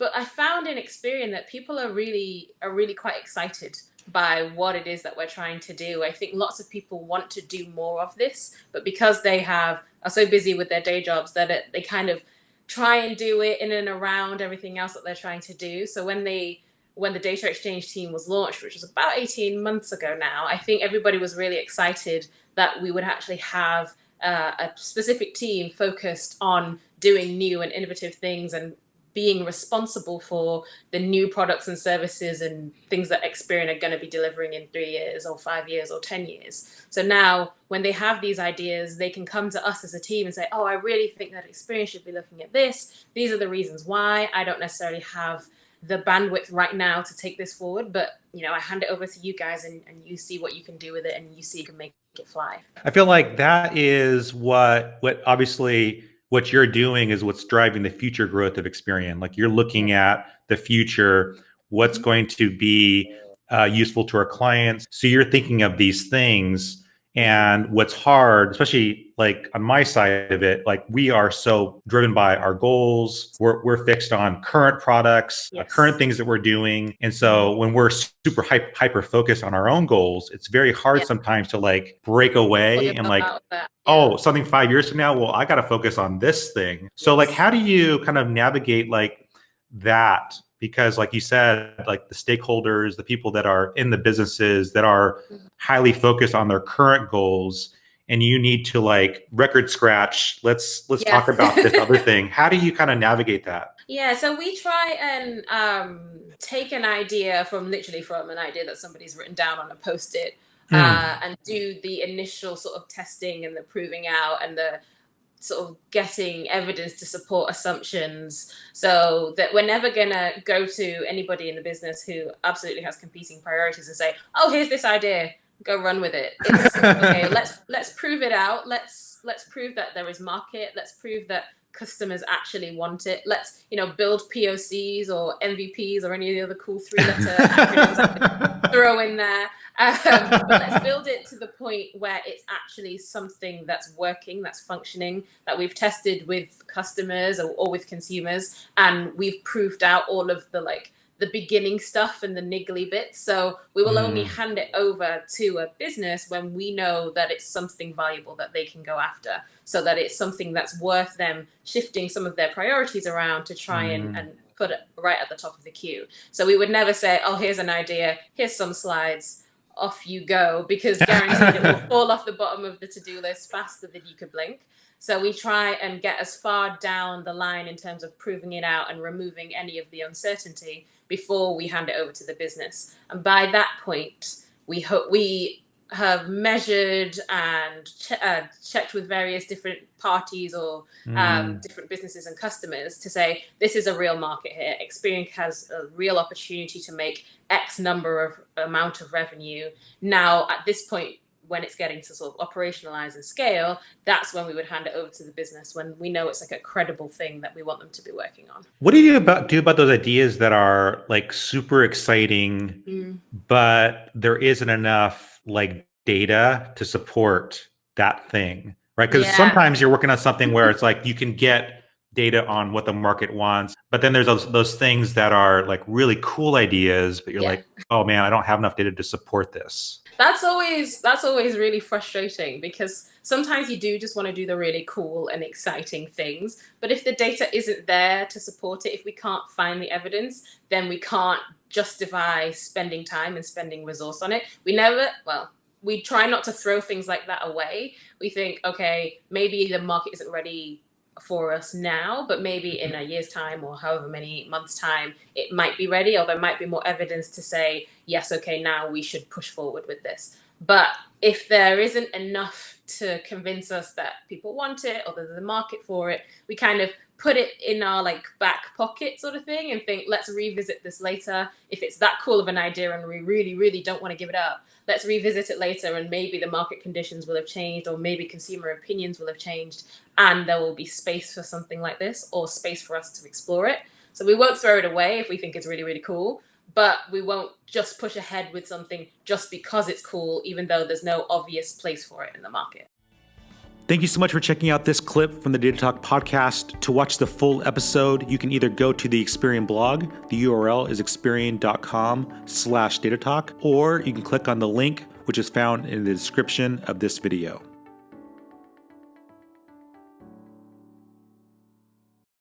But I found in Experian that people are really quite excited by what it is that we're trying to do. I think lots of people want to do more of this, but because they are so busy with their day jobs that they kind of try and do it in and around everything else that they're trying to do. So when the data exchange team was launched, which was about 18 months ago now, I think everybody was really excited that we would actually have a specific team focused on doing new and innovative things and being responsible for the new products and services and things that Experian are going to be delivering in 3 years or 5 years or 10 years. So now when they have these ideas, they can come to us as a team and say, oh, I really think that Experian should be looking at this. These are the reasons why. I don't necessarily have the bandwidth right now to take this forward, but I hand it over to you guys and you see what you can do with it and you see you can make it fly. I feel like that is what obviously what you're doing is what's driving the future growth of Experian. Like you're looking at the future, what's going to be useful to our clients. So you're thinking of these things. And what's hard, especially like on my side of it, like we are so driven by our goals. We're fixed on current products, current things that we're doing. And so when we're super hyper focused on our own goals, it's very hard sometimes to like break away and like, oh, something 5 years from now, well, I got to focus on this thing. So like, how do you kind of navigate like that? Because like you said, like the stakeholders, the people that are in the businesses that are highly focused on their current goals, and you need to like record scratch. Let's talk about this other thing. How do you kind of navigate that? Yeah, so we try and take an idea from an idea that somebody's written down on a post-it and do the initial sort of testing and the proving out and the sort of getting evidence to support assumptions, so that we're never going to go to anybody in the business who absolutely has competing priorities and say, oh, here's this idea, go run with it. It's okay, let's prove it out. Let's prove that there is market. Let's prove that customers actually want it. Let's build POCs or MVPs or any of the other cool 3-letter acronyms I could throw in there. But let's build it to the point where it's actually something that's working, that's functioning, that we've tested with customers or with consumers, and we've proved out all of the beginning stuff and the niggly bits. So we will only hand it over to a business when we know that it's something valuable that they can go after, so that it's something that's worth them shifting some of their priorities around to try and put it right at the top of the queue. So we would never say, oh, here's an idea, here's some slides, off you go, because guaranteed it will fall off the bottom of the to-do list faster than you could blink. So we try and get as far down the line in terms of proving it out and removing any of the uncertainty before we hand it over to the business. And by that point, we have measured and checked with various different parties or different businesses and customers to say, this is a real market here. Experian has a real opportunity to make X amount of revenue. Now, at this point, when it's getting to sort of operationalize and scale, that's when we would hand it over to the business, when we know it's like a credible thing that we want them to be working on. What do you do about those ideas that are like super exciting, but there isn't enough like data to support that thing, right? Because sometimes you're working on something where it's like you can get data on what the market wants, but then there's those things that are like really cool ideas, but you're like, oh man, I don't have enough data to support this. That's always really frustrating, because sometimes you do just want to do the really cool and exciting things, but if the data isn't there to support it, if we can't find the evidence, then we can't justify spending time and spending resource on it. We try not to throw things like that away. We think, okay, maybe the market isn't ready for us now, but maybe in a year's time or however many months' time, it might be ready, or there might be more evidence to say, yes, okay, now we should push forward with this. But if there isn't enough to convince us that people want it or there's a market for it, we kind of put it in our like back pocket sort of thing and think, let's revisit this later. If it's that cool of an idea and we really, really don't want to give it up, let's revisit it later, and maybe the market conditions will have changed, or maybe consumer opinions will have changed, and there will be space for something like this, or space for us to explore it. So we won't throw it away if we think it's really, really cool, but we won't just push ahead with something just because it's cool, even though there's no obvious place for it in the market. Thank you so much for checking out this clip from the Data Talk podcast. To watch the full episode, you can either go to the Experian blog. The URL is experian.com/datatalk, or you can click on the link, which is found in the description of this video.